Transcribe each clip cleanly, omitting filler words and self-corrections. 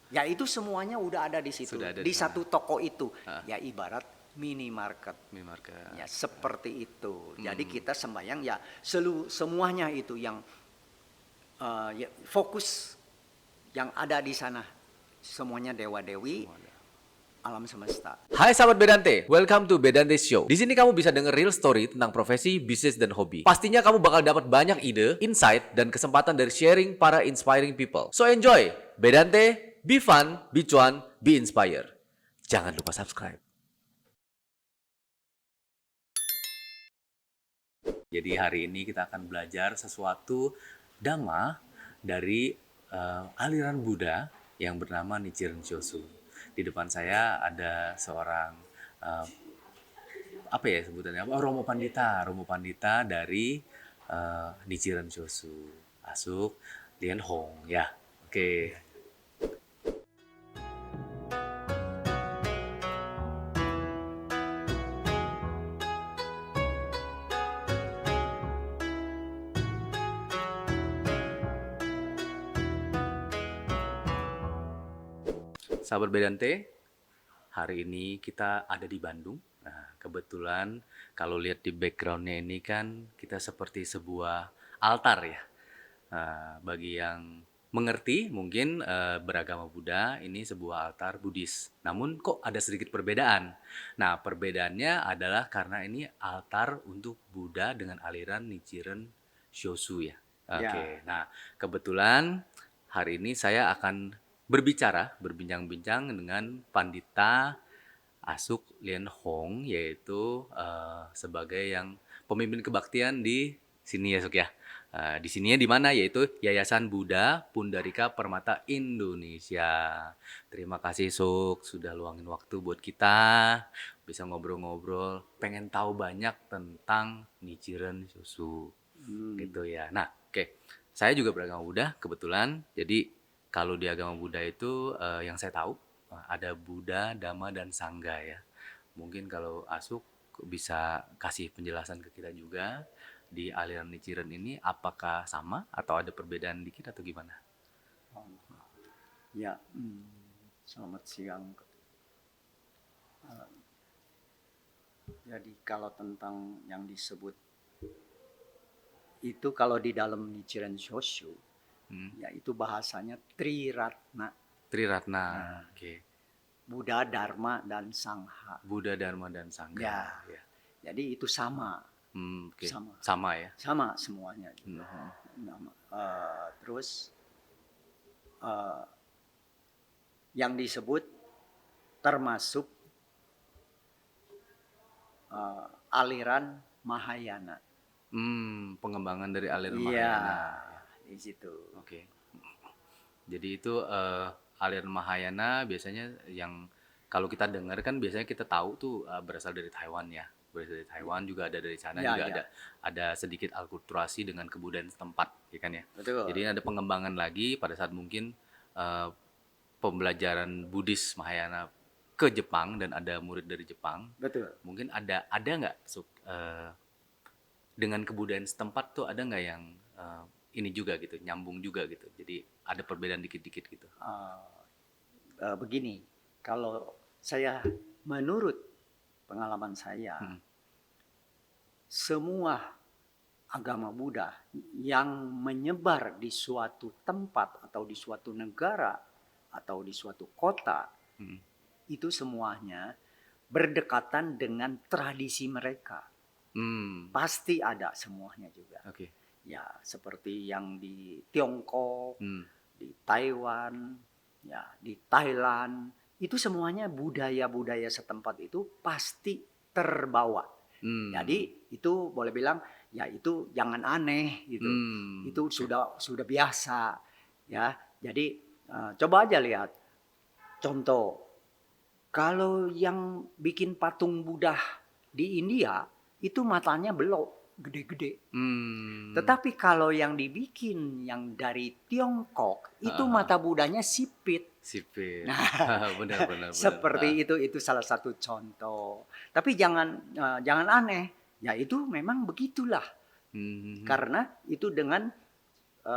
Ya itu semuanya udah ada di situ. Sudah ada Di di sana. satu toko itu. Ah, Ya ibarat minimarket. minimarket. Ya seperti itu. Jadi Hmm. kita sembahyang ya semuanya itu yang ya, fokus yang ada di sana. Semuanya dewa-dewi, Semua ada. alam semesta. Hai sahabat Bedante, welcome to Bedante Show. Di sini kamu bisa denger real story tentang profesi, bisnis, dan hobi. Pastinya kamu bakal dapat banyak ide, insight, dan kesempatan dari sharing para inspiring people. So enjoy, Bedante, be fun, be cuan, be inspired. Jangan lupa subscribe. Jadi hari ini kita akan belajar sesuatu dhamma dari aliran Buddha yang bernama Nichiren Shoshu. Di depan saya ada seorang eh, apa ya sebutannya? Oh, Romo Pandita dari Nichiren Shoshu. Asuk Lian Hong ya. Oke. Sahabat Bedante, hari ini kita ada di Bandung. Nah, kebetulan kalau lihat di backgroundnya ini kan kita seperti sebuah altar ya. Bagi yang mengerti mungkin beragama Buddha ini sebuah altar Buddhis. Namun kok ada sedikit perbedaan. Nah, perbedaannya adalah karena ini altar untuk Buddha dengan aliran Nichiren Shoshu ya. Ya, Oke, nah kebetulan hari ini saya akan berbincang-bincang dengan Pandita Asuk Lian Hong, yaitu sebagai yang pemimpin kebaktian di sini ya Suk ya. Di sininya di mana yaitu Yayasan Buddha Pundarika Permata Indonesia. Terima kasih Suk sudah luangin waktu buat kita bisa ngobrol-ngobrol. Pengen tahu banyak tentang Nichiren Shoshu gitu ya. Nah, oke. Saya juga beragama Buddha kebetulan. Jadi kalau di agama Buddha itu yang saya tahu ada Buddha, Dhamma, dan Sangha ya. Mungkin kalau Asuk bisa kasih penjelasan ke kita juga di aliran Nichiren ini apakah sama atau ada perbedaan dikit atau gimana? ya. Selamat siang. Jadi kalau tentang yang disebut itu kalau di dalam Nichiren Shoshu, yaitu bahasanya Triratna, Triratna, nah, oke. Buddha, Dharma, dan Sangha. Buddha, Dharma, dan Sangha. Ya, Ya. jadi itu sama, Oke. sama, Sama ya. sama semuanya. Gitu. Mhm. Terus eh, yang disebut termasuk aliran Mahayana. Pengembangan dari aliran Iya, Mahayana. di situ. Oke. Jadi itu aliran Mahayana biasanya yang kalau kita dengar kan biasanya kita tahu tuh berasal dari Taiwan ya. Berasal dari Taiwan juga ada dari sana Ya, juga ya, ada sedikit alkulturasi dengan kebudayaan setempat, ya kan ya. Jadi betul. ada pengembangan lagi pada saat mungkin eh, pembelajaran Buddhis Mahayana ke Jepang dan ada murid dari Jepang. Betul. Mungkin ada nggak dengan kebudayaan setempat tuh ada nggak yang ini juga gitu nyambung juga gitu jadi ada perbedaan dikit-dikit gitu. Begini, kalau saya menurut pengalaman saya, Hmm. semua agama Buddha yang menyebar di suatu tempat atau di suatu negara atau di suatu kota, Hmm. itu semuanya berdekatan dengan tradisi mereka. Pasti ada semuanya juga. Oke. Ya, seperti yang di Tiongkok, Hmm. di Taiwan, ya, di Thailand, itu semuanya budaya-budaya setempat itu pasti terbawa. Jadi itu boleh bilang ya itu jangan aneh gitu. Itu sudah biasa ya. Jadi coba aja lihat contoh kalau yang bikin patung Buddha di India itu matanya belok gede-gede. Tetapi kalau yang dibikin yang dari Tiongkok itu mata Budanya sipit. Sipit. Nah, Benar-benar. seperti itu salah satu contoh. Tapi jangan aneh. Ya itu memang begitulah. Karena itu dengan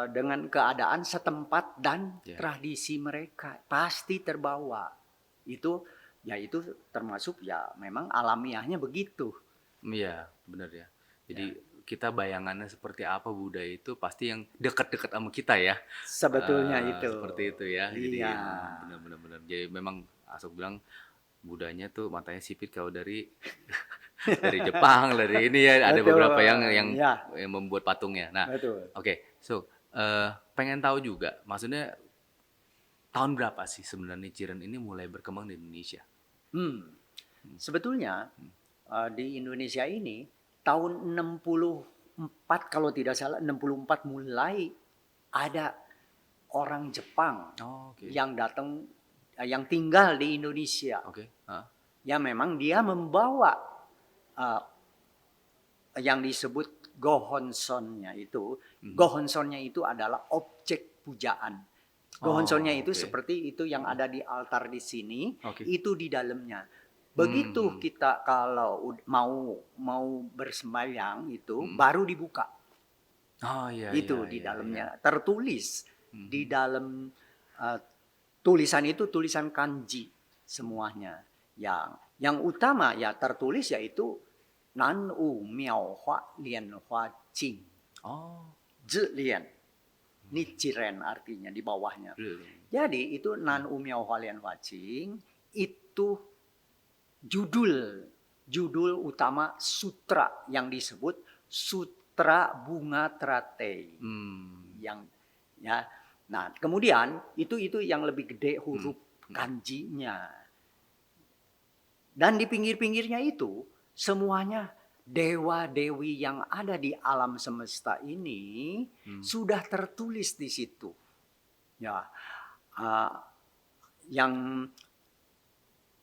dengan keadaan setempat dan Ya. tradisi mereka pasti terbawa. Itu ya itu termasuk ya memang alamiahnya begitu. Iya, benar ya. Jadi Ya, kita bayangannya seperti apa budaya itu pasti yang dekat-dekat sama kita ya. sebetulnya itu. Seperti itu ya. Jadi Iya. benar-benar benar. Jadi memang Asuk bilang budayanya tuh matanya sipit kalau dari dari Jepang, dari ini ya ada Betul. beberapa yang Ya, membuat patungnya. Nah, betul. oke. So, pengen tahu juga, maksudnya tahun berapa sih sebenarnya Ciren ini mulai berkembang di Indonesia? Hmm. Sebetulnya di Indonesia ini tahun 64 kalau tidak salah 64 mulai ada orang Jepang Oh, oke. yang datang yang tinggal di Indonesia. Oke. Hah? Ya memang dia membawa uh, yang disebut gohonsonnya itu. Gohonsonnya itu adalah objek pujaan. Gohonsonnya Oh, itu oke. seperti itu yang ada di altar di sini, Oke. itu di dalamnya. Begitu Hmm. kita kalau mau bersembahyang itu Hmm. baru dibuka. Oh, iya, Itu iya, di iya, dalamnya iya. tertulis di Mhm. dalam tulisan itu tulisan kanji semuanya. Yang utama ya tertulis yaitu Nan Wu Miao Hua Lian Hua Jing. Oh, Zhi Lian. Ini Ciren artinya di bawahnya. really? Jadi itu Nan Wu Miao Hua Lian Hua Jing itu judul utama sutra yang disebut Sutra Bunga Teratai. Hmm. Yang ya. Nah, kemudian itu yang lebih gede huruf kanjinya. Dan di pinggir-pinggirnya itu semuanya dewa-dewi yang ada di alam semesta ini sudah tertulis di situ. Ya, yang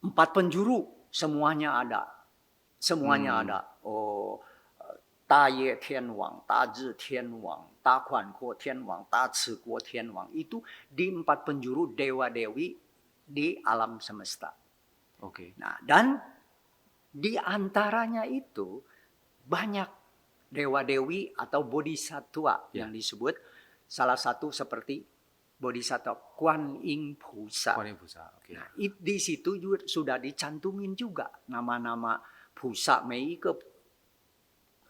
4 penjuru semuanya ada. Semuanya ada. Oh, Da Ye Tian Wang, Da Zhi Tian Wang, Da Kuan Kuo Tian Wang, Da Ci Guo Tian Wang. Itu di 4 penjuru dewa-dewi di alam semesta. Oke. Nah, dan di antaranya itu banyak dewa-dewi atau bodhisattva yang disebut, salah satu seperti bodhisattva Kuan Yin Pusa. Kuan Yin Pusa. Oke. Nah, di situ juga sudah dicantumin juga nama-nama Pusa Meike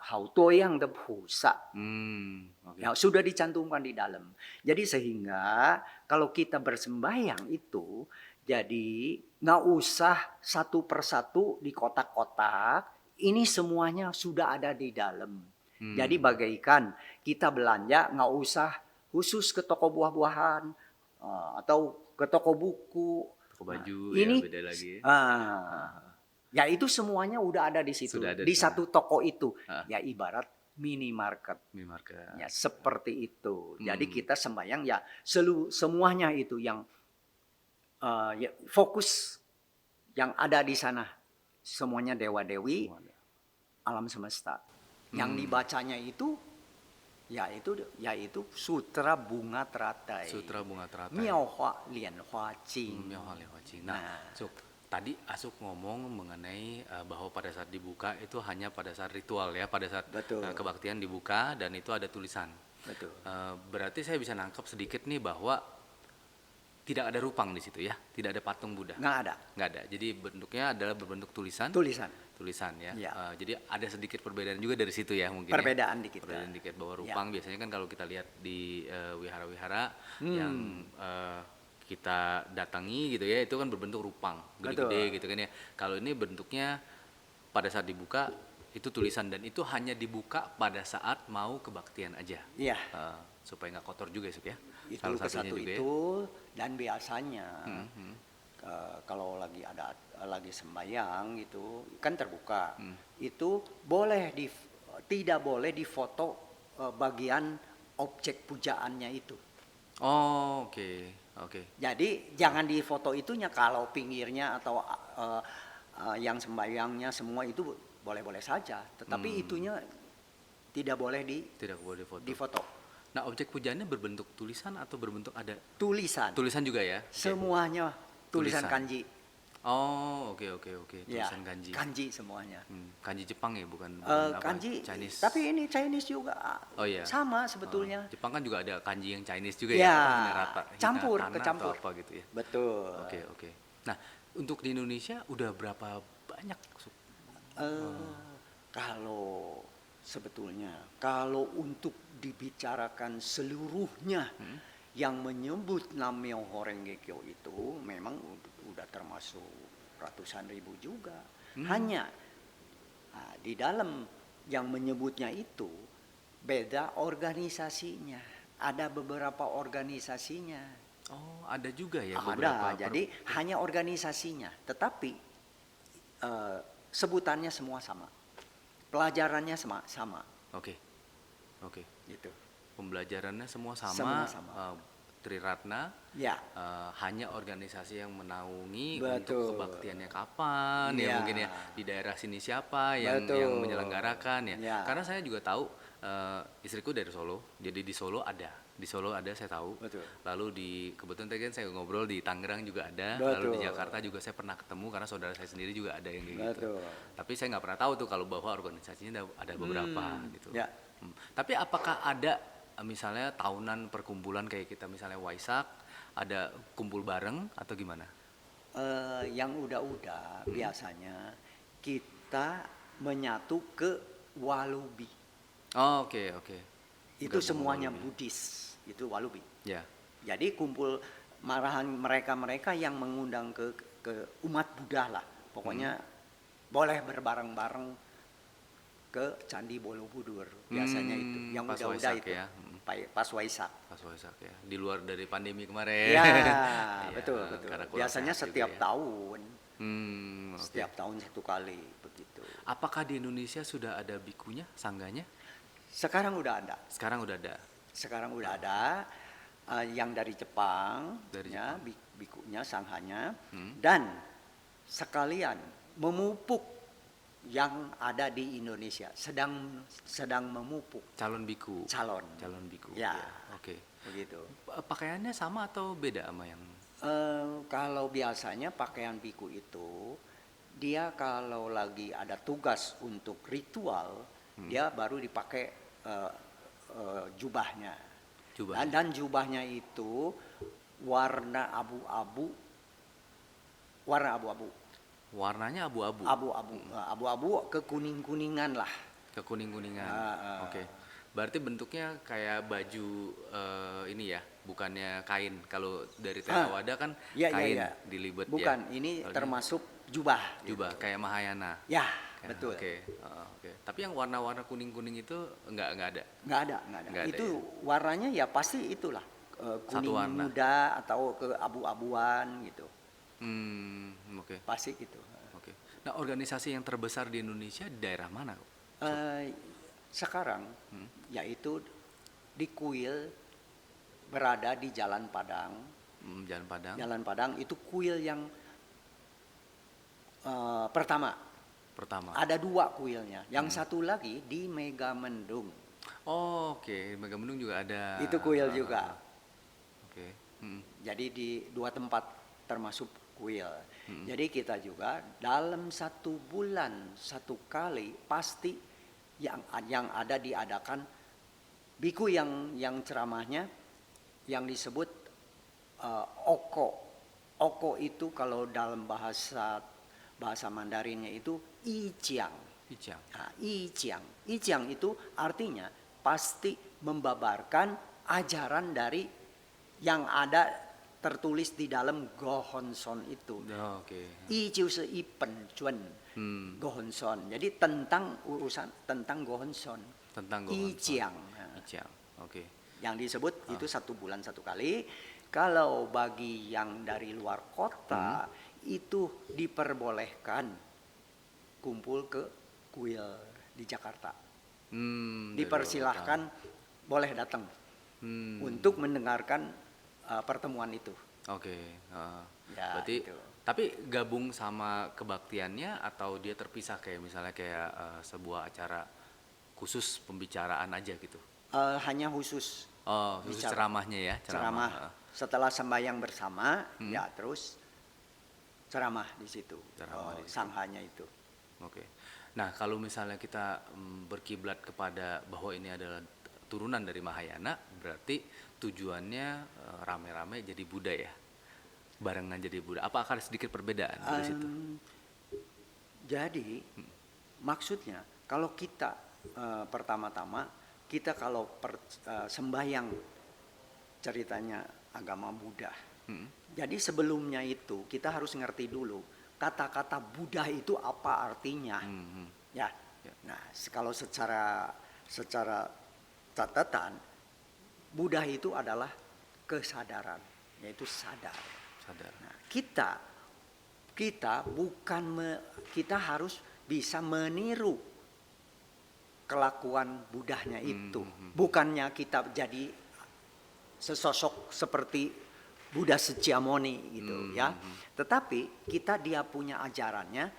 Hao Yang de Pusa. Oke. Ya, sudah dicantumkan di dalam. Jadi sehingga kalau kita bersembahyang itu jadi nggak usah satu persatu di kotak-kotak. Ini semuanya sudah ada di dalam. Jadi bagaikan kita belanja nggak usah khusus ke toko buah-buahan atau ke toko buku. Toko baju Ini ya beda lagi. ya itu semuanya udah ada di situ. Sudah ada Di di sana. satu toko itu. Ya ibarat minimarket. Minimarket. Ya seperti itu. Jadi kita sembahyang ya semuanya itu yang ya, fokus yang ada di sana. Semuanya dewa-dewi alam semesta. Yang dibacanya itu yaitu Sutra Bunga Teratai. Sutra Bunga Teratai. Miao Hua Lian Hua Jing. Miao Hua Lian Hua Jing. Nah, so, tadi Asuk ngomong mengenai bahwa pada saat dibuka itu hanya pada saat ritual ya, pada saat kebaktian dibuka dan itu ada tulisan. Betul. Berarti saya bisa nangkep sedikit nih bahwa tidak ada rupang di situ ya, tidak ada patung Buddha. Nggak ada. Nggak ada. Jadi bentuknya adalah berbentuk tulisan. Tulisan ya. Ya. Jadi ada sedikit perbedaan juga dari situ ya mungkin. Perbedaan ya. dikit. Perbedaan dikit bahwa rupang biasanya kan kalau kita lihat di wihara-wihara yang kita datangi gitu ya, itu kan berbentuk rupang, gede-gede gitu kan ya. Kalau ini bentuknya pada saat dibuka itu tulisan dan itu hanya dibuka pada saat mau kebaktian aja. Iya. Supaya nggak kotor juga ya. Itu Salah ke satunya satu juga itu dan biasanya kalau lagi sembahyang itu kan terbuka. Itu tidak boleh difoto bagian objek pujaannya itu. Oh, oke. Jadi jangan difoto itunya, kalau pinggirnya atau yang sembahyangnya semua itu boleh-boleh saja, tetapi itunya tidak boleh Tidak boleh difoto. Nah, objek pujaannya berbentuk tulisan atau berbentuk ada Tulisan tulisan juga ya? semuanya tulisan kanji. Oh, oke oke oke. Ya, Tulisan kanji. kanji semuanya. Kanji Jepang ya, bukan apa Kanji, Chinese. tapi ini Chinese juga Oh iya. sama Heeh. sebetulnya. Jepang kan juga ada kanji yang Chinese juga ya, Ya, apa Hinarata, campur, Hinatana atau kecampur. apa gitu ya. Betul. Oke oke. Nah, untuk di Indonesia udah berapa banyak? Eh, kalau sebetulnya, kalau untuk dibicarakan seluruhnya Hmm? yang menyebut Namyo Horengekyo itu memang udah termasuk ratusan ribu juga. Hanya di dalam yang menyebutnya itu beda organisasinya. Ada beberapa organisasinya. Oh, ada juga ya beberapa. Ada, jadi hanya organisasinya. Tetapi sebutannya semua sama. Pelajarannya sama, Oke. Oke. gitu. Pembelajarannya semua sama. Semua sama. Triratna Ya, hanya organisasi yang menaungi Betul. untuk kebaktiannya kapan ya, Ya. mungkin ya di daerah sini siapa yang Betul. menyelenggarakan ya. Ya. Karena saya juga tahu istriku dari Solo, jadi di Solo ada saya tahu. betul. Lalu kebetulan tadi kan saya ngobrol di Tangerang juga ada, lalu di Betul. Jakarta juga saya pernah ketemu karena saudara saya sendiri juga ada yang kayak gitu. Betul. Tapi saya nggak pernah tahu tuh kalau bahwa organisasinya ada beberapa gitu. Ya. Tapi apakah ada misalnya tahunan perkumpulan kayak kita misalnya Waisak, ada kumpul bareng atau gimana? Yang udah biasanya kita menyatu ke Walubi. Oh, oke oke. Itu Gabung semuanya Walubi. Buddhis, itu Walubi. Ya. Jadi kumpul marahan mereka-mereka yang mengundang ke umat Buddha lah. Pokoknya boleh berbareng-bareng ke Candi Borobudur. Biasanya itu yang pas udah-udah Waisak itu. ya. Pas Waisak. Pas Waisak ya. Di luar dari pandemi kemarin. Ya, Iya, betul betul. karena kurang Biasanya sehat juga setiap ya. tahun, Oke. setiap tahun satu kali begitu. Apakah di Indonesia sudah ada bikunya, sangganya? Sekarang udah ada. Sekarang udah ada. Sekarang udah ada yang dari Jepang, Dari ya, Jepang. bikunya, sanghanya, dan sekalian memupuk yang ada di Indonesia, sedang memupuk Calon biku. calon. Calon biku. Ya. Oke. Begitu. Pakaiannya sama atau beda sama yang Kalau biasanya pakaian biku itu, dia kalau lagi ada tugas untuk ritual, dia baru dipakai jubahnya. jubahnya? Dan jubahnya itu warna abu-abu, warna abu-abu, Warnanya abu-abu. abu-abu ke kuning-kuningan lah. Kekuning-kuningan. Ah. Oke. Berarti bentuknya kayak baju ini ya, bukannya kain. Kalau dari Theravada kan Iya, kain iya. dilibet Bukan, ya. ini Kalau termasuk jubah. jubah kayak Mahayana. Ya, Ya, betul. Oke. Oke. Tapi yang warna-warna kuning-kuning itu enggak ada. Nggak ada. Nggak ada Itu ya? warnanya ya pasti itulah Satu kuning warna. muda atau ke abu-abuan gitu. Oke. Pasti gitu. Oke. Nah, organisasi yang terbesar di Indonesia di daerah mana? Sekarang yaitu di Kuil, berada di Jalan Padang. Jalan Padang. Jalan Padang itu kuil yang pertama. Ada 2 kuilnya. Yang satu lagi di Megamendung. Oh, oke. Megamendung juga ada. Itu kuil juga. Oke. Jadi di 2 tempat termasuk kuil. Jadi kita juga dalam 1 bulan 1 kali pasti yang ada diadakan biku yang ceramahnya yang disebut oko. Oko itu kalau dalam bahasa Mandarinnya itu Ijiang. Icang. Nah, Ijiang itu artinya pasti membabarkan ajaran dari yang ada tertulis di dalam Gohonson itu. Oh, oke. I jiushi yi pen juan Gohonson. Jadi tentang urusan tentang Gohonson. Tentang Ijiang. Icang. Oke. Yang disebut itu 1 bulan 1 kali. Kalau bagi yang dari luar kota itu diperbolehkan kumpul ke kuil di Jakarta. Dari Dipersilahkan boleh datang untuk mendengarkan pertemuan itu. Oke. Ya, Berarti gitu. tapi gabung sama kebaktiannya atau dia terpisah kayak misalnya kayak sebuah acara khusus pembicaraan aja gitu. Hanya khusus Oh, khusus bicara. ceramahnya ya, ceramah. Setelah sembahyang bersama, ya terus ceramah di situ, Ceramah di situ. sanghanya itu. Oke. Nah, kalau misalnya kita berkiblat kepada bahwa ini adalah turunan dari Mahayana, berarti tujuannya rame-rame jadi Buddha ya, barengan jadi Buddha. Apa akan sedikit perbedaan dari situ? Jadi maksudnya kalau kita pertama-tama kita kalau sembahyang ceritanya agama Buddha. Jadi sebelumnya itu kita harus ngerti dulu kata-kata Buddha itu apa artinya. Ya. Nah, kalau secara catatan Buddha itu adalah kesadaran, yaitu sadar. Nah, kita kita harus bisa meniru kelakuan Buddhanya itu. Bukannya kita jadi sesosok seperti Buddha Sakyamuni gitu ya. Tetapi dia punya ajarannya,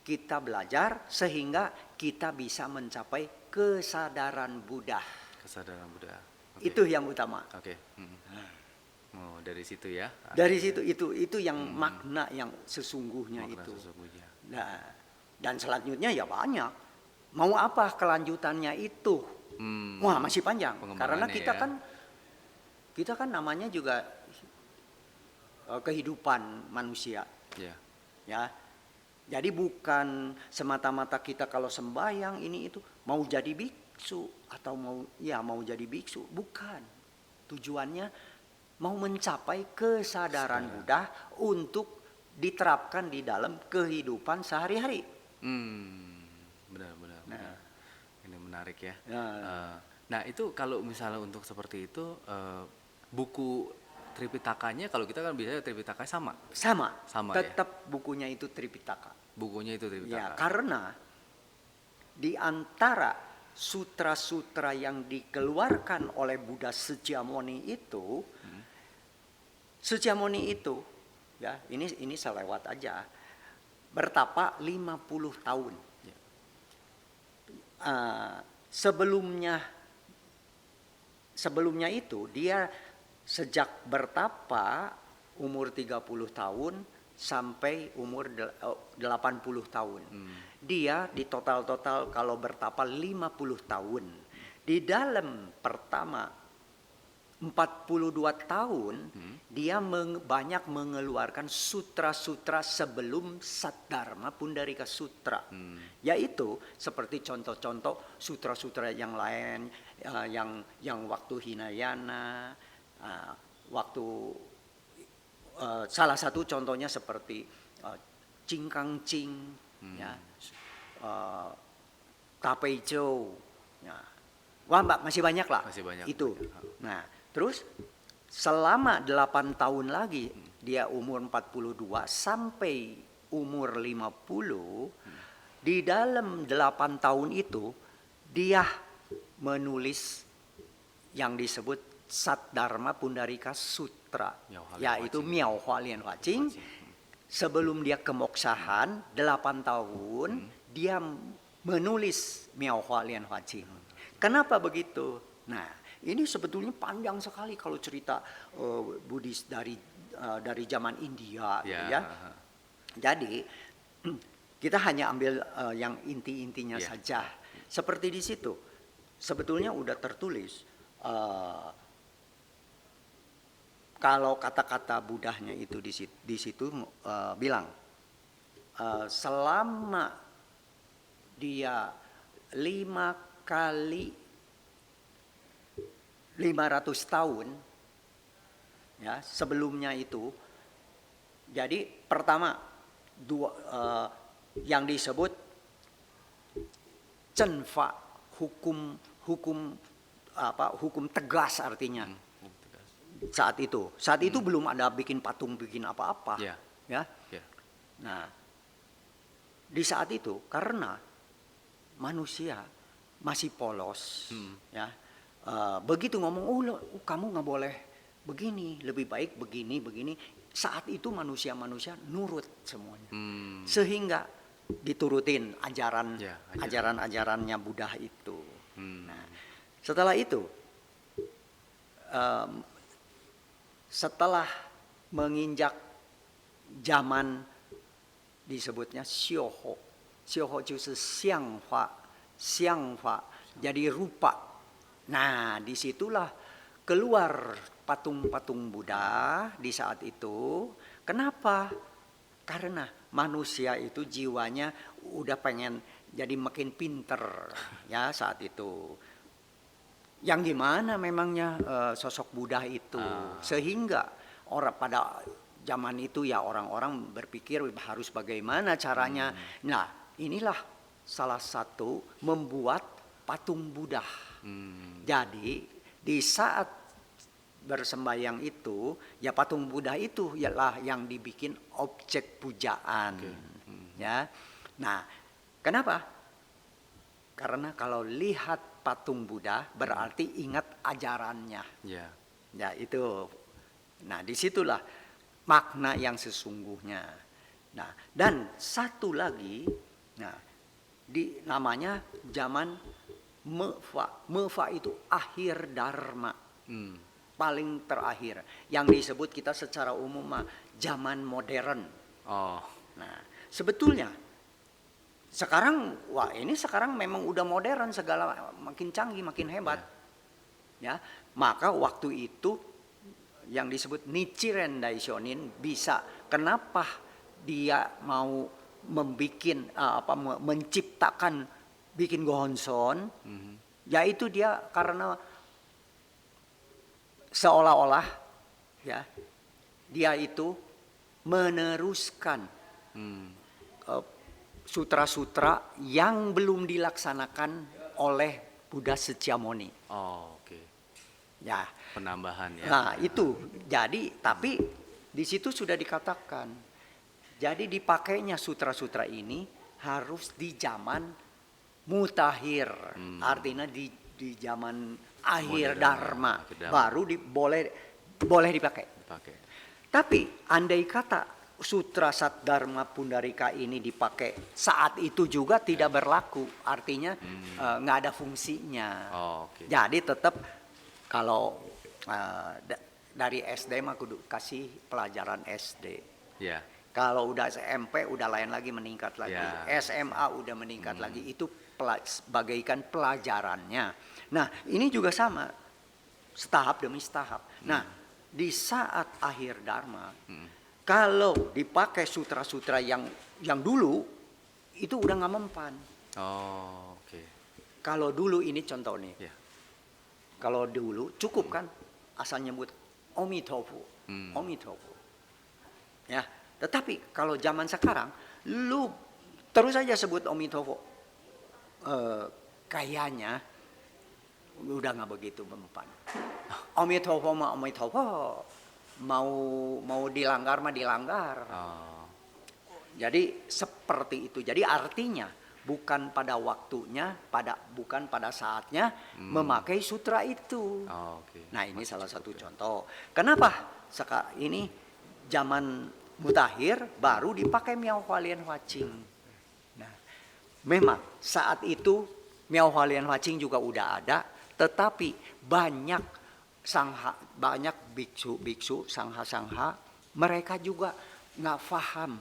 kita belajar sehingga kita bisa mencapai kesadaran Buddha. Kesadaran Buddha. Okay. Itu yang utama. Oke. Oh, dari situ ya. Dari situ itu yang makna yang sesungguhnya itu. Nah, dan selanjutnya ya banyak. Mau apa kelanjutannya itu? Wah, masih panjang. Karena kita kan namanya juga kehidupan manusia. Ya. Jadi bukan semata-mata kita kalau sembahyang ini itu mau jadi biksu atau mau jadi biksu, bukan. Tujuannya mau mencapai kesadaran Buddha untuk diterapkan di dalam kehidupan sehari-hari. Benar. Nah. Ini menarik ya. Nah itu kalau misalnya untuk seperti itu buku Tripitakanya, kalau kita kan biasanya Tripitaka sama tetap ya? Bukunya itu Tripitaka. Ya, karena di antara sutra-sutra yang dikeluarkan oleh Buddha Sakyamuni itu, Sakyamuni itu ya ini selewat aja, bertapa 50 tahun. Sebelumnya itu dia sejak bertapa umur 30 tahun sampai umur 80 tahun. Dia di total kalau bertapa 50 tahun. Di dalam pertama 42 tahun dia banyak mengeluarkan sutra-sutra sebelum Saddharma Pundarika Sutra. Yaitu seperti contoh-contoh sutra-sutra yang lain yang waktu Hinayana, waktu salah satu contohnya seperti Cingkang Cing, ya, Tapeichou, ya. Wah, masih banyak lah. Itu. Nah, terus selama 8 tahun lagi dia umur 42 sampai umur 50, di dalam 8 tahun itu dia menulis yang disebut Saddharma Pundarika Sutra, yaitu Miao Hua Lian Hua Qing. Sebelum dia kemoksahan 8 tahun dia menulis Miao Hua Lian Hua Qing. Kenapa begitu? Nah, ini sebetulnya panjang sekali kalau cerita Buddhis dari zaman India, ya. Jadi kita hanya ambil yang inti-intinya saja. Seperti di situ, sebetulnya udah tertulis. Kalau kata-kata Buddhanya itu di situ bilang selama dia 5 kali 500 tahun ya sebelumnya itu, jadi pertama yang disebut cenfa, hukum tegas artinya. Saat itu belum ada bikin patung, bikin apa-apa, ya. Nah, di saat itu karena manusia masih polos, ya, begitu ngomong, kamu nggak boleh begini, lebih baik begini. Saat itu manusia nurut semuanya, sehingga diturutin ajaran-ajarannya Buddha itu. Nah, setelah itu. Setelah menginjak zaman disebutnya xiuho. Xiuho itu xiangfa, jadi rupa. Nah, disitulah keluar patung-patung Buddha di saat itu. Kenapa? Karena manusia itu jiwanya udah pengen jadi makin pinter ya saat itu. Yang gimana memangnya sosok Buddha itu, sehingga orang pada zaman itu ya orang-orang berpikir harus bagaimana caranya. Nah, inilah salah satu membuat patung Buddha. Jadi di saat bersembayang itu, ya patung Buddha itu ialah yang dibikin objek pujaan. Ya. Nah, kenapa? Karena kalau lihat patung Buddha berarti ingat ajarannya. Ya itu. Nah, disitulah makna yang sesungguhnya. Nah, dan satu lagi, nah, namanya zaman Mefa. Mefa itu akhir dharma. Paling terakhir. Yang disebut kita secara umum zaman modern. Nah, sebetulnya sekarang, sekarang memang udah modern, segala makin canggih, makin hebat. Ya, maka waktu itu yang disebut Nichiren Daishonin bisa. Kenapa dia mau menciptakan bikin Gohonson? Yaitu dia karena seolah-olah ya dia itu meneruskan sutra-sutra yang belum dilaksanakan oleh Buddha Shakyamuni. Ya, Penambahan ya. nah itu jadi tapi di situ sudah dikatakan jadi dipakainya sutra-sutra ini harus di zaman mutakhir, artinya di zaman akhir dharma baru boleh dipakai. Tapi andai kata sutra Sat Dharma Pundarika ini dipakai saat itu juga tidak berlaku, artinya nggak ada fungsinya. Jadi tetap kalau dari SD mah kudu kasih pelajaran SD. Kalau udah SMP udah lain lagi, meningkat lagi. SMA udah meningkat lagi. Itu bagaikan pelajarannya. Nah, ini juga sama, setahap demi setahap. Nah, di saat akhir dharma, kalau dipakai sutra-sutra yang dulu itu udah nggak mempan. Kalau dulu ini contoh nih. Kalau dulu cukup kan asal nyebut Omitofu, Omitofu. Ya, tetapi kalau zaman sekarang lu terus aja sebut Omitofu. Kayaknya udah nggak begitu mempan. Omitofu mah Omitofu, mau dilanggar mah dilanggar. Jadi seperti itu. Jadi artinya bukan pada waktunya, bukan pada saatnya memakai sutra itu. Nah, ini salah satu contoh. Kenapa sekarang ini zaman mutakhir baru dipakai Miao Hua Lian Hua Qing. Nah, memang saat itu Miao Hua Lian Hua Qing juga udah ada, tetapi banyak biksu, sangha, mereka juga nggak paham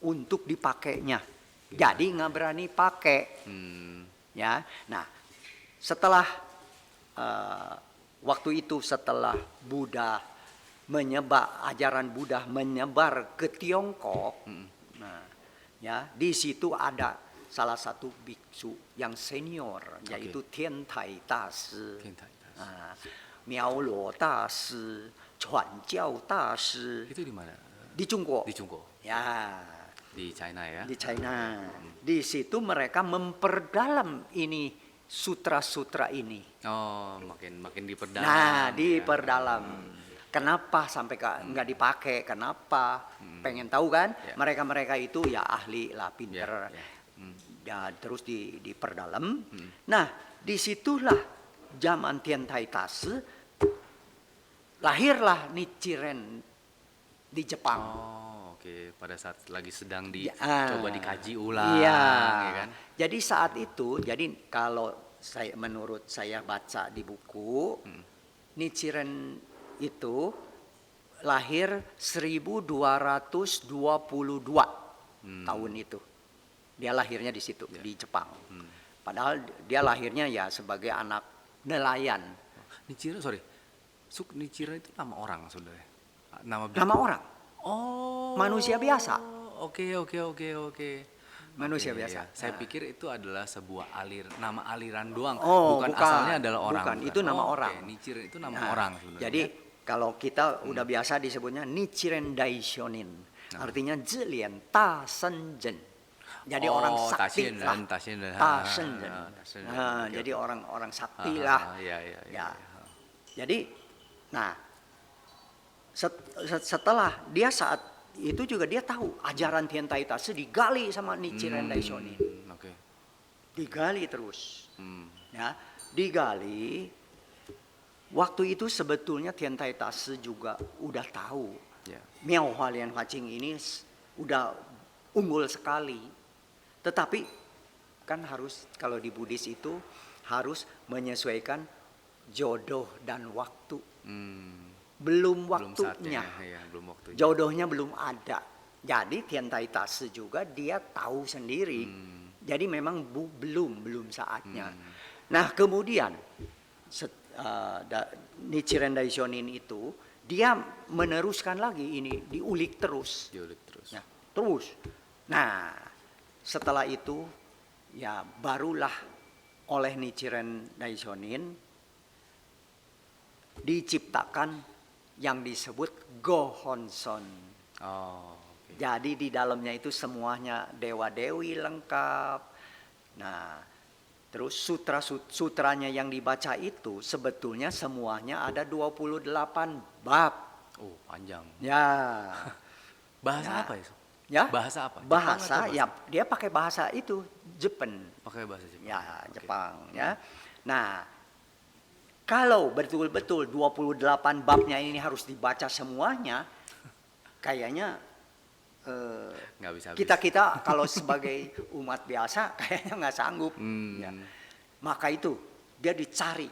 untuk dipakainya. Jadi nggak berani pakai. Ya, nah setelah waktu itu setelah ajaran Buddha menyebar ke Tiongkok, nah ya di situ ada salah satu biksu yang senior, yaitu Tian Tai Da Si, Miao Luo Da Si, Chuan Jiao Da Si. Itu di mana? Di Cungko. Ya. Di China ya? Di China. Di situ mereka memperdalam ini sutra-sutra ini. Makin diperdalam. Nah, diperdalam. Kenapa sampai nggak dipakai? Kenapa? Pengen tahu kan? Mereka itu ya ahli lah, pinter. Ya, terus diperdalam. Nah, disitulah zaman Tian Tai Da Si lahirlah Nichiren di Jepang. Pada saat lagi sedang coba dikaji ulang, ya kan? Jadi saat itu, kalau menurut saya baca di buku, Nichiren itu lahir 1222 tahun itu. Dia lahirnya di situ, Ya. di Jepang. Hmm. Padahal dia lahirnya ya sebagai anak nelayan. Nichiren, sorry. Nichiren itu nama orang sebenarnya. Nama Nama orang, Oh. manusia biasa. Oke, oke, oke, oke. Manusia Oke, biasa. ya. Saya Nah. pikir itu adalah sebuah nama aliran doang. Oh, bukan, bukan. asalnya adalah orang. Bukan, itu nama Oh, orang. Oke, Nichiren itu nama Nah, orang sebenarnya. jadi kalau kita udah biasa disebutnya Nichiren Daishonin, Nah. artinya Zelian Ta Senjen. Jadi orang sakti lah. Ta Senjen. Nah, jadi orang sakti lah. Ya, ya, ya. Ya. Jadi, nah setelah dia saat itu juga dia tahu ajaran Tiantai Tatsu digali sama Nichiren Daishonin. Oke. Digali terus. Hmm. Ya, digali. Waktu itu sebetulnya Tiantai Tatsu juga udah tahu Ya. Miao Hua Lian Hua Qing ini udah unggul sekali. Tetapi kan harus kalau di Buddhis itu harus menyesuaikan jodoh dan waktu. Hmm. Belum Belum waktunya. saatnya, ya, belum waktunya. Jodohnya belum ada. Jadi Tiantai Tatsu juga dia tahu sendiri. Jadi memang belum saatnya. Nah, kemudian Nichiren Daishonin itu dia meneruskan lagi ini, diulik terus. Diulik terus. Ya, terus. Nah, setelah itu ya barulah oleh Nichiren Daishonin diciptakan yang disebut Gohonson. Oh, oke. Jadi di dalamnya itu semuanya dewa-dewi lengkap. Nah, terus sutranya yang dibaca itu sebetulnya semuanya ada 28 bab. Oh, panjang. Ya. Bahasa Ya. apa ya? Ya. Bahasa apa? Jepang Bahasa atau ya dia pakai bahasa itu Jepang. Pakai bahasa Jepang. Ya, Oke. Jepang ya. Nah, kalau betul-betul 28 babnya ini harus dibaca semuanya, kayaknya Nggak bisa habis. kita kalau sebagai umat biasa kayaknya nggak sanggup. Hmm. Ya. Maka itu dia dicari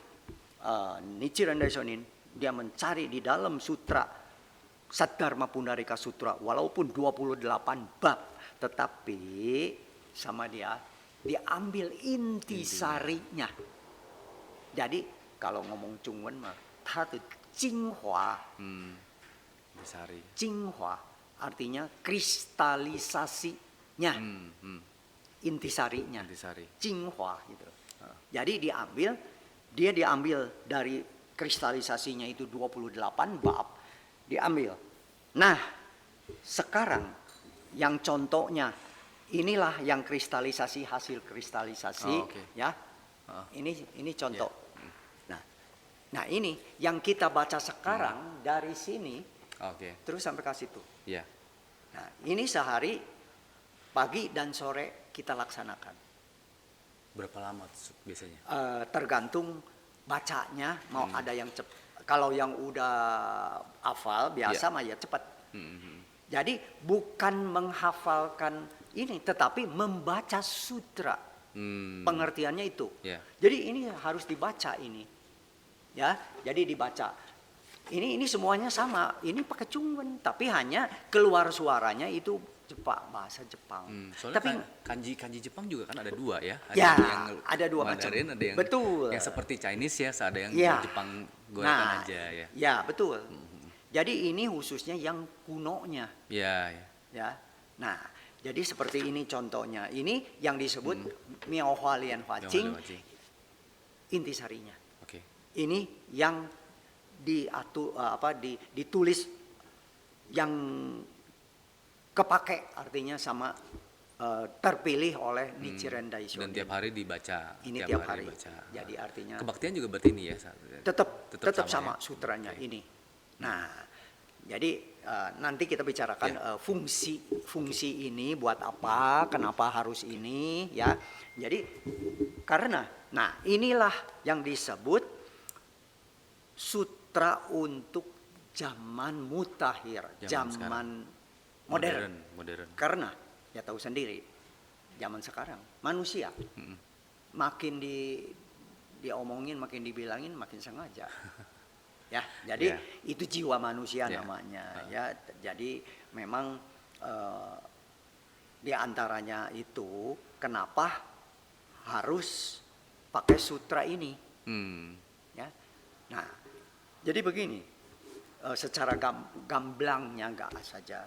Nichiren Daishonin, dia mencari di dalam sutra Saddharma Pundarika Sutra walaupun 28 bab, tetapi sama dia diambil intisarinya. Jadi kalau ngomong Chungwen mah, itu Jinghua. Disari. Jinghua artinya kristalisasinya, intisarinya. Disari. Jinghua gitu. Jadi dia diambil dari kristalisasinya itu 28 bab, diambil. Nah, sekarang yang contohnya inilah yang kristalisasi, hasil kristalisasi. Oh, oke. Ya. Ini contoh. Nah ini yang kita baca sekarang dari sini Oke. terus sampai ke situ. Ya. Nah ini sehari pagi dan sore kita laksanakan. Berapa lama biasanya? Tergantung bacanya, mau ada yang cepat. Kalau yang udah hafal biasa mah ya cepat. Jadi bukan menghafalkan ini, tetapi membaca sutra. Pengertiannya itu. Ya. Jadi ini harus dibaca ini. Ya, jadi dibaca. Ini semuanya sama. Ini pakai Chungwen, tapi hanya keluar suaranya itu bahasa Jepang. Soalnya Tapi kanji Jepang juga kan ada dua ya. Ya, yang ada dua Mandarin, macam. ada yang Betul. Yang seperti Chinese ya, ada yang Ya. Jepang gorekan aja ya. Ya, betul. Jadi ini khususnya yang kunonya. Ya, ya. Ya. Nah, jadi seperti ini contohnya. Ini yang disebut Miao Hua Lian Hua Qing, intisarinya. Oke. Ini yang ditulis yang kepake, artinya sama terpilih oleh Nichiren Daishonin. Dan tiap hari dibaca. Ini tiap hari. Dibaca. Jadi artinya Kebaktian juga berarti ini ya. tetap sama ya? sutranya Oke. ini. Nah, jadi nanti kita bicarakan fungsi ini buat apa, kenapa harus ini, ya. Jadi karena, nah inilah yang disebut sutra untuk zaman mutakhir, zaman modern. Karena ya tahu sendiri, zaman sekarang manusia makin diomongin, makin dibilangin, makin sengaja. Ya, jadi itu jiwa manusia namanya. Ya, jadi memang Di antaranya itu kenapa harus pakai sutra ini, Hmm. ya. Nah, jadi begini, secara gamblangnya enggak saja.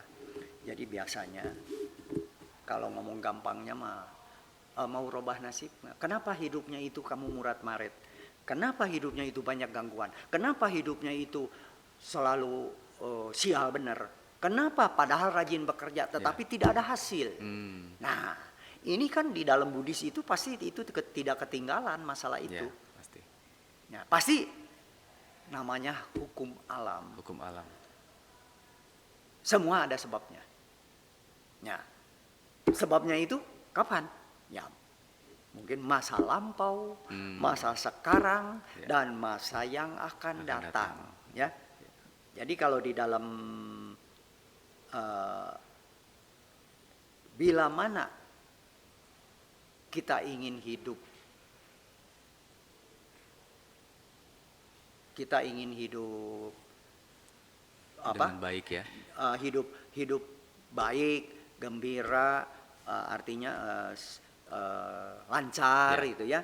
Jadi biasanya kalau ngomong gampangnya mah mau robah nasib. Kenapa hidupnya itu kamu murad marit? Kenapa hidupnya itu banyak gangguan? Kenapa hidupnya itu selalu sial bener? Kenapa padahal rajin bekerja tetapi tidak ada hasil? Hmm. Nah, ini kan di dalam Buddhis itu pasti itu tidak ketinggalan masalah Ya, itu. pasti. Ya, pasti namanya hukum alam. Hukum alam. Semua ada sebabnya. Ya, sebabnya itu kapan? Ya, mungkin masa lampau, masa sekarang, Ya. dan masa yang akan datang. Ya, jadi kalau di dalam bila mana kita ingin hidup, apa? Dengan baik ya. Hidup baik, gembira, artinya lancar Ya. itu ya.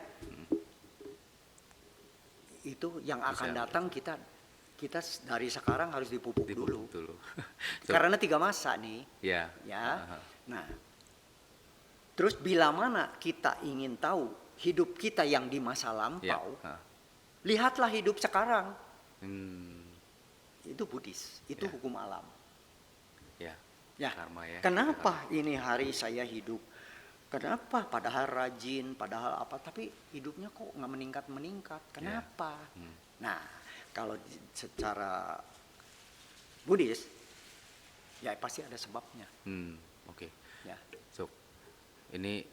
Itu yang akan Bisa. datang kita dari sekarang harus dipupuk dulu. Dulu. Karena 3 masa nih, Ya. ya. Aha. Nah, terus bila mana kita ingin tahu hidup kita yang di masa Ya. lampau, Ha. lihatlah hidup sekarang. Hmm. Itu Buddhis, itu Ya. hukum alam. Ya. Ya, Karma ya. kenapa ini hari saya hidup? Kenapa? Padahal rajin, padahal apa? Tapi hidupnya kok nggak meningkat. Kenapa? Nah, kalau secara Buddhis, ya pasti ada sebabnya. Oke. Ya, So, ini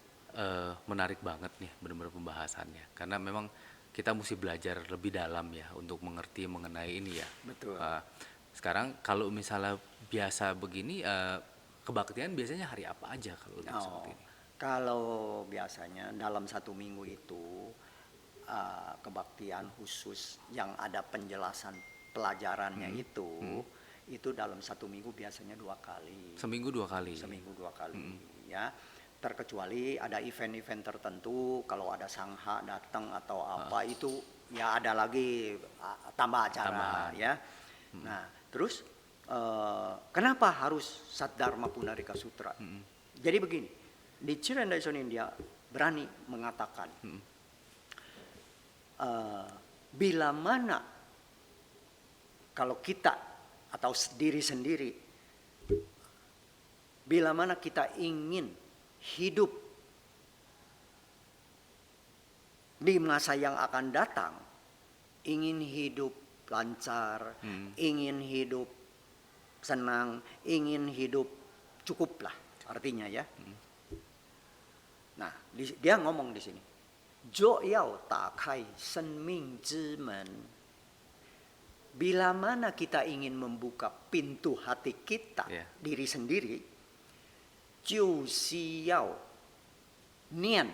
menarik banget nih benar-benar pembahasannya. Karena memang kita mesti belajar lebih dalam ya untuk mengerti mengenai ini ya. betul. Sekarang kalau misalnya biasa begini, kebaktian biasanya hari apa aja kalau untuk seperti ini? Kalau biasanya dalam 1 minggu itu kebaktian khusus yang ada penjelasan pelajarannya itu dalam 1 minggu biasanya 2 kali. Seminggu 2 kali. Seminggu 2 kali, ya. Terkecuali ada event-event tertentu, kalau ada sangha datang atau apa itu ya ada lagi tambah acara. Tambahan. Ya. Nah, terus kenapa harus Saddharma Pundarika Sutra? Jadi begini, di Chirendation India berani mengatakan bila mana kalau kita atau diri sendiri, bila mana kita ingin hidup di masa yang akan datang, ingin hidup lancar, ingin hidup senang, ingin hidup cukuplah artinya ya. Nah, dia ngomong di sini, 若要打开生命之门, bila mana kita ingin membuka pintu hati kita, diri sendiri, 就需要念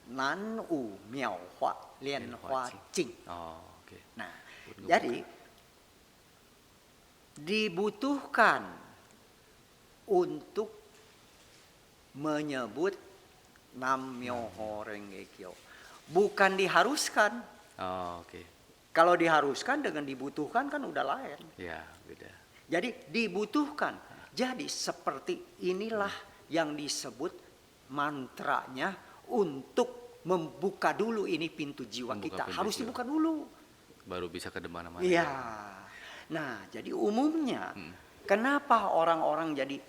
南无妙法莲花经. Oke. Nah, jadi dibutuhkan untuk menyebut Nam-myoho Renge Kyo. Bukan diharuskan. Oke. Kalau diharuskan dengan dibutuhkan kan udah lain. Ya, beda. Jadi dibutuhkan. Jadi seperti inilah yang disebut mantranya untuk membuka dulu ini pintu jiwa kita. Harus dibuka dulu. Baru bisa ke mana-mana. Iya. Nah, jadi umumnya kenapa orang-orang jadi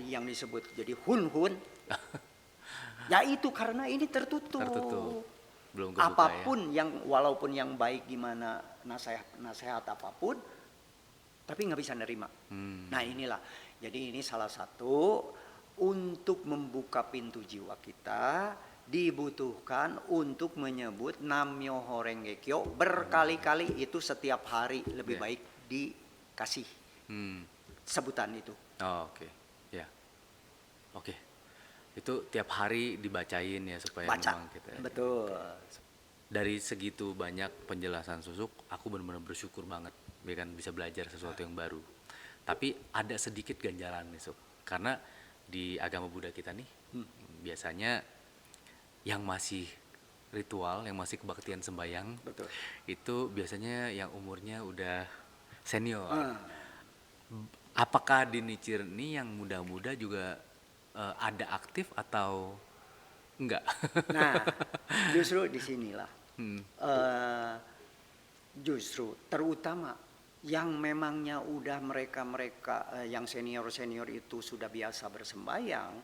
yang disebut jadi hun-hun? Ya itu karena ini tertutup. Belum kebuka, apapun ya? Yang walaupun yang baik gimana nasihat apapun, tapi nggak bisa nerima. Nah inilah. Jadi ini salah satu untuk membuka pintu jiwa kita dibutuhkan untuk menyebut Nam-myoho Renge Kyo berkali-kali, itu setiap hari lebih baik dikasih sebutan itu. Oke. Ya. Oke. Itu tiap hari dibacain ya supaya memang kita. Betul. Dari segitu banyak penjelasan Susuk, aku benar-benar bersyukur banget ya kan bisa belajar sesuatu yang baru. Tapi ada sedikit ganjalan nih Suk. Karena di agama Buddha kita nih, Hmm. biasanya yang masih ritual, yang masih kebaktian sembayang, Betul. itu biasanya yang umurnya udah senior. Ah. Apakah di Nichir ini yang muda-muda juga ada aktif atau enggak? Nah, justru di sinilah Hmm. eh, justru terutama yang memangnya udah mereka yang senior itu sudah biasa bersembayang,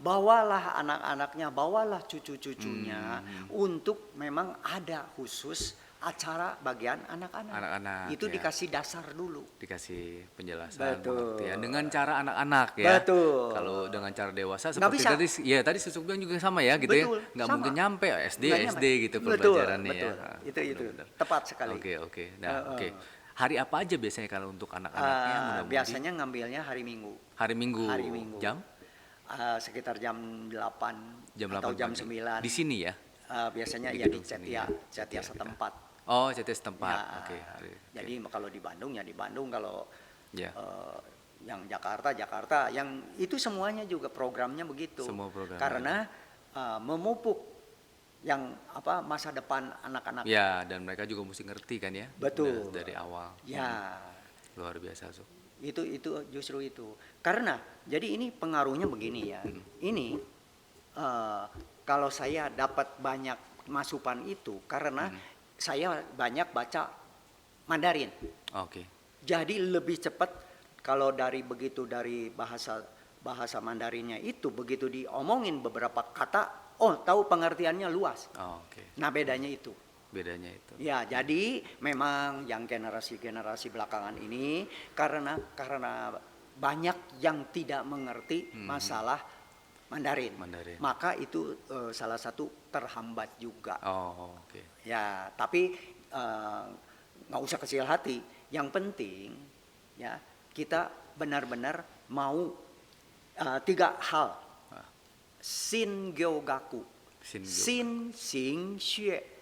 bawalah anak-anaknya, bawalah cucu-cucunya untuk memang ada khusus acara bagian anak-anak. Anak-anak Itu ya, dikasih dasar dulu. dikasih penjelasan, Betul. pengertian dengan cara anak-anak ya. Betul. Kalau dengan cara dewasa Nggak seperti bisa. tadi, ya tadi Susuk bilang juga sama ya gitu ya. Betul, Nggak sama. mungkin nyampe SD Nggak SD nyampe. gitu Betul, pembelajarannya ya. betul. Ah, Itu benar-benar. tepat sekali. Oke. Nah, Heeh. oke. Hari apa aja biasanya kalau untuk anak-anaknya muda-mudi? Biasanya ngambilnya hari Minggu. Hari Minggu. Hari Minggu. Jam? Sekitar jam 8 Jam atau 8 jam pagi. 9. Di sini ya? Biasanya Di ya di gedung sini Cetia, ya. Cetia Cetia setempat. Oh, CTS tempat. Ya, Oke. jadi kalau di Bandung ya di Bandung, kalau Ya. yang Jakarta, yang itu semuanya juga programnya begitu. Semua program. Karena memupuk yang masa depan anak-anak. Ya, dan mereka juga mesti ngerti kan ya. Betul. Dari awal. Ya. Luar biasa, Suk. Itu justru itu. Karena jadi ini pengaruhnya begini ya. Ini kalau saya dapat banyak masukan itu karena saya banyak baca Mandarin. Oke. Jadi lebih cepat kalau dari bahasa Mandarinnya itu begitu diomongin beberapa kata, tahu pengertiannya luas. Oke. Nah, bedanya itu. Bedanya itu. Ya, jadi memang yang generasi-generasi belakangan ini karena banyak yang tidak mengerti masalah Mandarin. Maka itu salah satu terhambat juga. Oh, oke. Ya, tapi nggak usah kecil hati. Yang penting ya kita benar-benar mau 3 hal. Sin Gyogaku. Sin Xing Xue.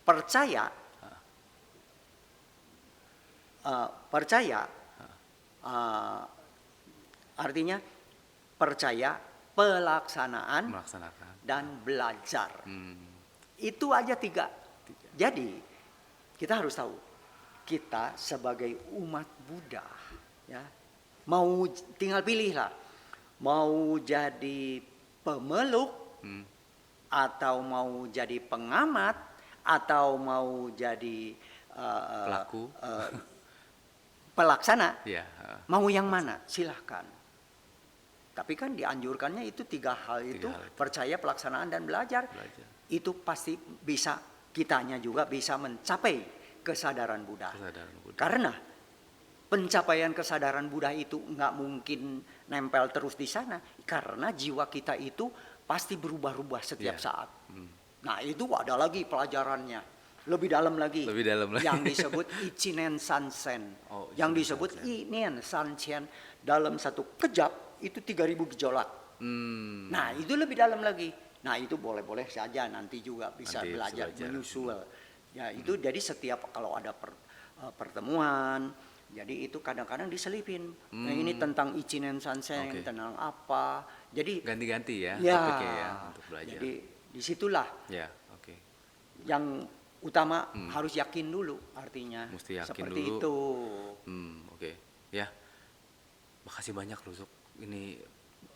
Percaya, artinya percaya, pelaksanaan, dan belajar. Itu aja 3. Jadi kita harus tahu, kita sebagai umat Buddha, ya, mau tinggal pilih lah, mau jadi pemeluk, atau mau jadi pengamat, atau mau jadi pelaku, pelaksana, ya, mau yang mana silahkan. Tapi kan dianjurkannya itu 3 hal itu, percaya, pelaksanaan, dan belajar. Itu pasti bisa, kitanya juga bisa mencapai kesadaran Buddha. Karena pencapaian kesadaran Buddha itu nggak mungkin nempel terus di sana, karena jiwa kita itu pasti berubah-ubah setiap saat. Nah, itu ada lagi pelajarannya, lebih dalam lagi. Yang disebut Ichinen Sansen. Yang disebut Inen Sanchen, dalam satu kejap itu 3000 gejolak. Nah, itu lebih dalam lagi. Nah, itu boleh-boleh saja nanti juga bisa belajar menyusul. Ya, itu jadi setiap kalau ada pertemuan, jadi itu kadang-kadang diselipin. Nah, ini tentang Ichinen Sansen, tentang apa. Jadi ganti-ganti ya, ya topiknya ya untuk belajar. Jadi disitulah yang utama harus yakin dulu, artinya mesti yakin seperti dulu. itu. Ya, makasih banyak loh, Zuk. Ini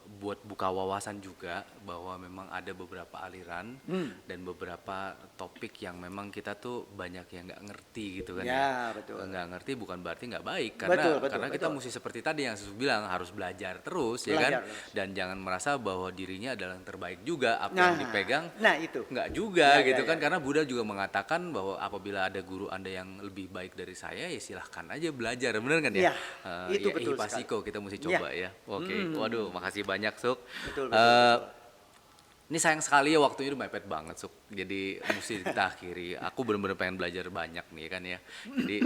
buat buka wawasan juga bahwa memang ada beberapa aliran dan beberapa topik yang memang kita tuh banyak yang nggak ngerti gitu kan ya. Betul. Nggak ngerti bukan berarti nggak baik, karena kita mesti seperti tadi yang Susu bilang, harus belajar terus ya kan, dan jangan merasa bahwa dirinya adalah yang terbaik juga, apa yang dipegang. Nah, itu nggak juga gitu kan, karena Buddha juga mengatakan bahwa apabila ada guru Anda yang lebih baik dari saya, ya silahkan aja belajar, bener kan ya? Itu betul Pasiko kita mesti coba ya. Waduh, makasih banyak, Suk. Betul. Ini sayang sekali ya, waktunya udah mepet banget, Suk. Jadi mesti kita akhiri. Aku benar-benar pengen belajar banyak nih kan ya. Jadi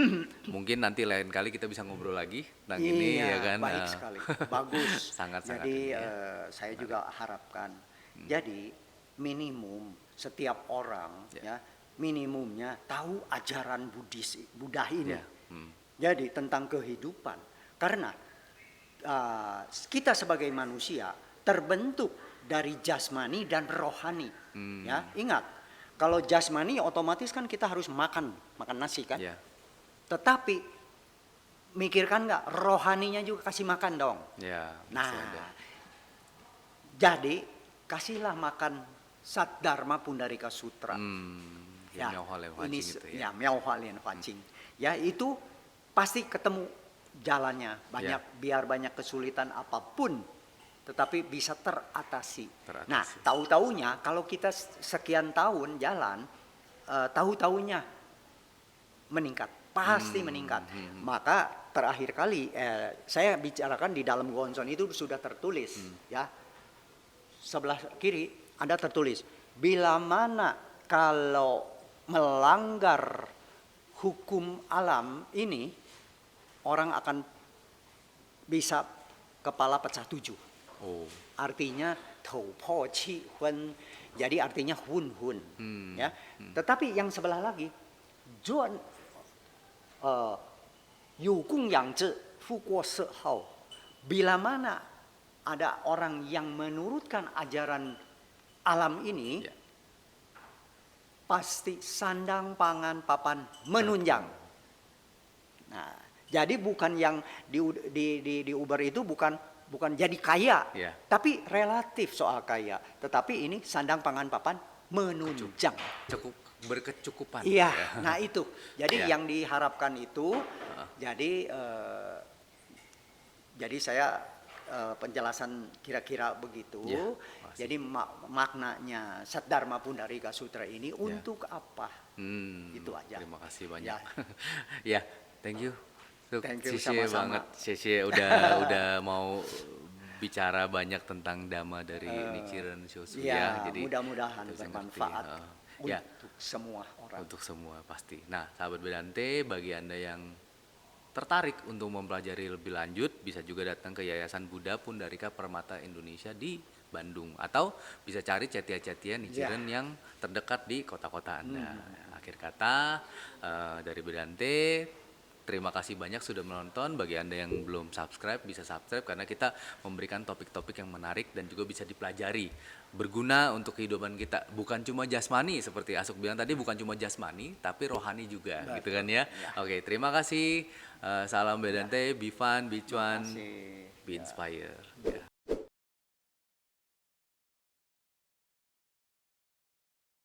mungkin nanti lain kali kita bisa ngobrol lagi tentang ini ya kan. Baik sekali, bagus. Sangat-sangat. Jadi saya juga harapkan. Jadi minimum setiap orang ya minimumnya tahu ajaran Buddha ini. Jadi tentang kehidupan. Karena kita sebagai manusia terbentuk dari jasmani dan rohani. Ya, ingat, kalau jasmani otomatis kan kita harus makan nasi kan. Ya, Tetapi mikirkan nggak, rohaninya juga kasih makan dong. ya, masih Nah, ada. jadi kasihlah makan Sat Dharma Pundarika Sutra. Ya, Miao Hua Lian Hua ini Qing itu ya ya. Miao Hua Lian Hua Qing. Ya, itu pasti ketemu jalannya. Biar banyak kesulitan apapun, tetapi bisa teratasi. Nah, tahu-taunya kalau kita sekian tahun jalan, tahu-taunya meningkat, pasti meningkat. Maka terakhir kali saya bicarakan di dalam Gonson itu sudah tertulis, ya. Sebelah kiri ada tertulis, bila mana kalau melanggar hukum alam ini, orang akan bisa kepala pecah 7. Oh, Artinya tou po chi hun, jadi artinya hun. Ya. Tetapi yang sebelah lagi, juan yu gong yang zhi fu guo se hao. Bila mana ada orang yang menurutkan ajaran alam ini, ya. pasti sandang pangan papan menunjang. Nah, jadi bukan yang di Uber itu bukan jadi kaya, Ya. tapi relatif soal kaya. Tetapi ini sandang pangan papan menunjang. Cukup berkecukupan. Iya, Ya. nah itu. Jadi Ya. yang diharapkan itu, jadi saya penjelasan kira-kira begitu. Ya, Jadi maknanya Sat Dharma Pundarika Sutra ini untuk apa? Itu aja. Terima kasih banyak. Ya. Ya, thank you. Thank you, Sheshe sama-sama. banget. Sheshe udah mau bicara banyak tentang Dhamma dari Nichiren Shoshu Ya, ya. Jadi mudah-mudahan kita bisa ngerti, bermanfaat ya, untuk semua orang. untuk semua pasti. Nah, sahabat Vedante, bagi Anda yang tertarik untuk mempelajari lebih lanjut, bisa juga datang ke Yayasan Buddha Pundarika Permata Indonesia di Bandung, atau bisa cari cetia-cetia Nichiren yang terdekat di kota-kota Anda. Akhir kata, dari Vedante, terima kasih banyak sudah menonton. Bagi Anda yang belum subscribe, bisa subscribe karena kita memberikan topik-topik yang menarik dan juga bisa dipelajari, berguna untuk kehidupan kita. Bukan cuma jasmani seperti Asuk bilang tadi, bukan cuma jasmani tapi rohani juga. Betul. Gitu kan ya. Oke, terima kasih. Salam Vedante, be fun, be cuan, Terima kasih. be inspired. Ya.